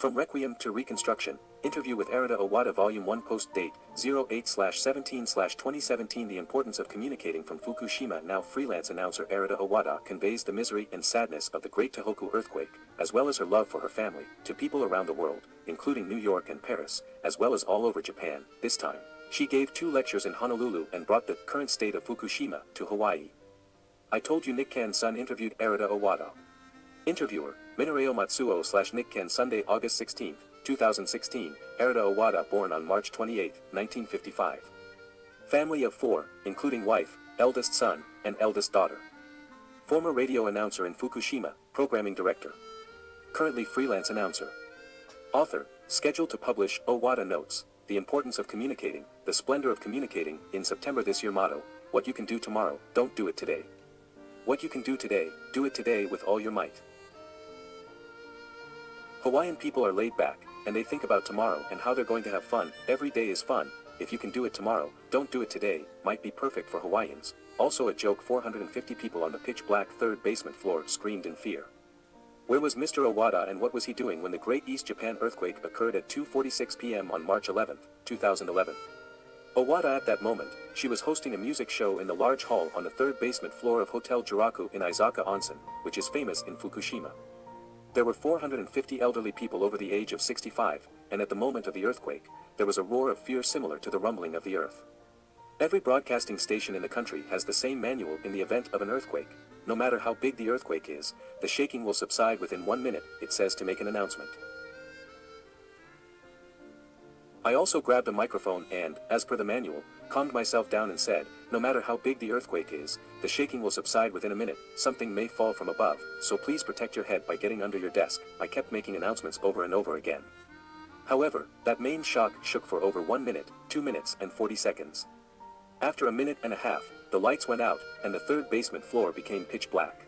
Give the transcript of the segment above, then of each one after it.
From Requiem to Reconstruction, interview with Arata Owada Vol.1 post date 08/17/2017. The importance of communicating from Fukushima. Now freelance announcer Arata Owada conveys the misery and sadness of the Great Tohoku Earthquake, as well as her love for her family, to people around the world, including New York and Paris, as well as all over Japan. This time, she gave 2 lectures in Honolulu and brought the current state of Fukushima to Hawaii. I Told You. Nikkan Sun interviewed Arata Owada. Interviewer, Minorao Matsuo / Nikkan Sunday, August 16, 2016, Arata Owada born on March 28, 1955. Family of 4, including wife, eldest son, and eldest daughter. Former radio announcer in Fukushima, programming director. Currently freelance announcer. Author, scheduled to publish Owada Notes, The Importance of Communicating, The Splendor of Communicating, in September this year. Motto, what you can do tomorrow, don't do it today. What you can do today, do it today with all your might. Hawaiian people are laid back, and they think about tomorrow and how they're going to have fun. Every day is fun. If you can do it tomorrow, don't do it today, might be perfect for Hawaiians. Also a joke. 450 people on the pitch-black third basement floor screamed in fear. Where was Mr. Owada and what was he doing when the Great East Japan Earthquake occurred at 2:46 p.m. on March 11, 2011? Owada at that moment, she was hosting a music show in the large hall on the third basement floor of Hotel Jiraku in Izaka Onsen, which is famous in Fukushima. There were 450 elderly people over the age of 65, and at the moment of the earthquake, there was a roar of fear similar to the rumbling of the earth. Every broadcasting station in the country has the same manual. In the event of an earthquake, no matter how big the earthquake is, the shaking will subside within 1 minute, it says, to make an announcement. I also grabbed a microphone and, as per the manual, calmed myself down and said, no matter how big the earthquake is, the shaking will subside within a minute. Something may fall from above, so please protect your head by getting under your desk. I kept making announcements over and over again. However, that main shock shook for over 1 minute, 2 minutes and 40 seconds. After a minute and a half, the lights went out, and the third basement floor became pitch black.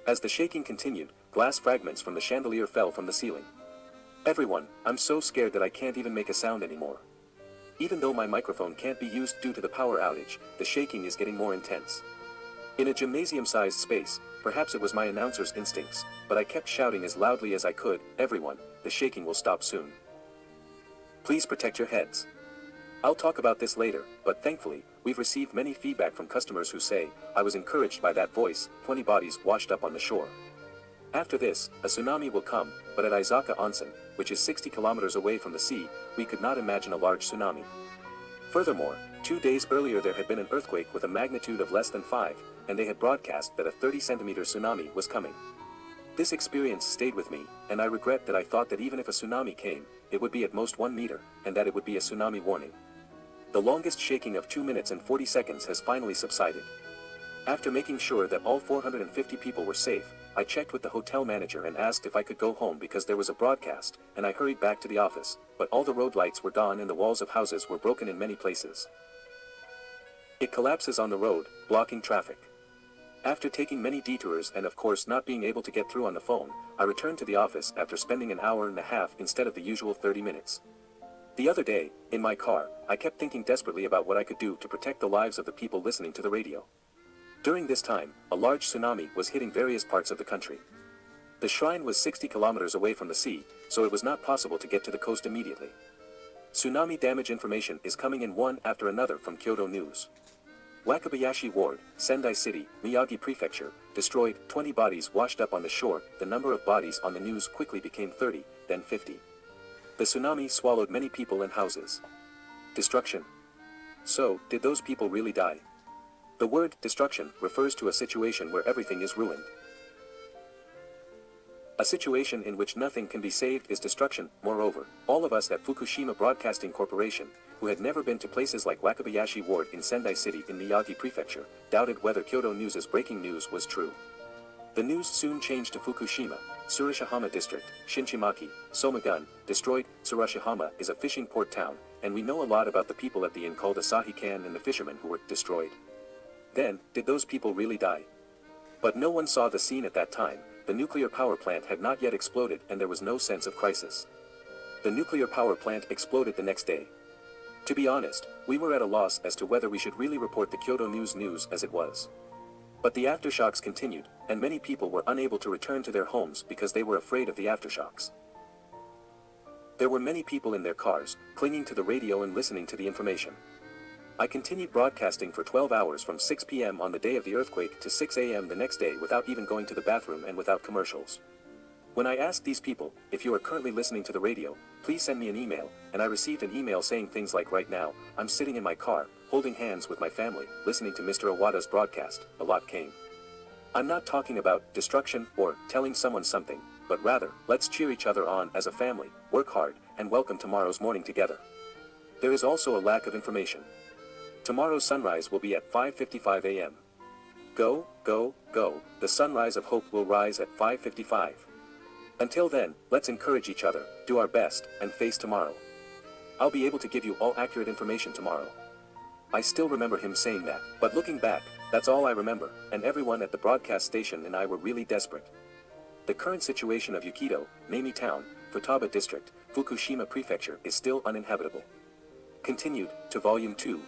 As the shaking continued, glass fragments from the chandelier fell from the ceiling. Everyone, I'm so scared that I can't even make a sound anymore. Even though my microphone can't be used due to the power outage, the shaking is getting more intense. In a gymnasium-sized space, perhaps it was my announcer's instincts, but I kept shouting as loudly as I could, everyone, the shaking will stop soon. Please protect your heads. I'll talk about this later, but thankfully, we've received many feedback from customers who say, I was encouraged by that voice. 20 bodies washed up on the shore. After this, a tsunami will come, but at Izaka Onsen, which is 60 kilometers away from the sea, we could not imagine a large tsunami. Furthermore, 2 days earlier there had been an earthquake with a magnitude of less than 5, and they had broadcast that a 30-centimeter tsunami was coming. This experience stayed with me, and I regret that I thought that even if a tsunami came, it would be at most 1 meter, and that it would be a tsunami warning. The longest shaking of 2 minutes and 40 seconds has finally subsided. After making sure that all 450 people were safe, I checked with the hotel manager and asked if I could go home because there was a broadcast, and I hurried back to the office, but all the road lights were gone and the walls of houses were broken in many places. It collapses on the road, blocking traffic. After taking many detours and of course not being able to get through on the phone, I returned to the office after spending an hour and a half instead of the usual 30 minutes. The other day, in my car, I kept thinking desperately about what I could do to protect the lives of the people listening to the radio. During this time, a large tsunami was hitting various parts of the country. The shrine was 60 kilometers away from the sea, so it was not possible to get to the coast immediately. Tsunami damage information is coming in one after another from Kyoto News. Wakabayashi Ward, Sendai City, Miyagi Prefecture, destroyed, 20 bodies washed up on the shore. The number of bodies on the news quickly became 30, then 50. The tsunami swallowed many people and houses. Destruction. So, did those people really die? The word destruction refers to a situation where everything is ruined. A situation in which nothing can be saved is destruction. Moreover, all of us at Fukushima Broadcasting Corporation, who had never been to places like Wakabayashi Ward in Sendai City in Miyagi Prefecture, doubted whether Kyoto News's breaking news was true. The news soon changed to Fukushima, Tsurashihama District, Shinchimaki, Somagun, destroyed. Tsurashihama is a fishing port town, and we know a lot about the people at the inn called Asahi Kan and the fishermen who were destroyed. Then, did those people really die? But no one saw the scene at that time. The nuclear power plant had not yet exploded and there was no sense of crisis. The nuclear power plant exploded the next day. To be honest, we were at a loss as to whether we should really report the Kyoto news as it was. But the aftershocks continued, and many people were unable to return to their homes because they were afraid of the aftershocks. There were many people in their cars, clinging to the radio and listening to the information. I continued broadcasting for 12 hours from 6 p.m. on the day of the earthquake to 6 a.m. the next day without even going to the bathroom and without commercials. When I asked these people, if you are currently listening to the radio, please send me an email, and I received an email saying things like, right now, I'm sitting in my car, holding hands with my family, listening to Mr. Owada's broadcast. A lot came. I'm not talking about destruction or telling someone something, but rather, let's cheer each other on as a family, work hard, and welcome tomorrow's morning together. There is also a lack of information. Tomorrow's sunrise will be at 5:55 a.m. Go, go, go, the sunrise of hope will rise at 5:55. Until then, let's encourage each other, do our best, and face tomorrow. I'll be able to give you all accurate information tomorrow. I still remember him saying that, but looking back, that's all I remember, and everyone at the broadcast station and I were really desperate. The current situation of Yukido, Nami Town, Futaba District, Fukushima Prefecture is still uninhabitable. Continued, to Volume 2.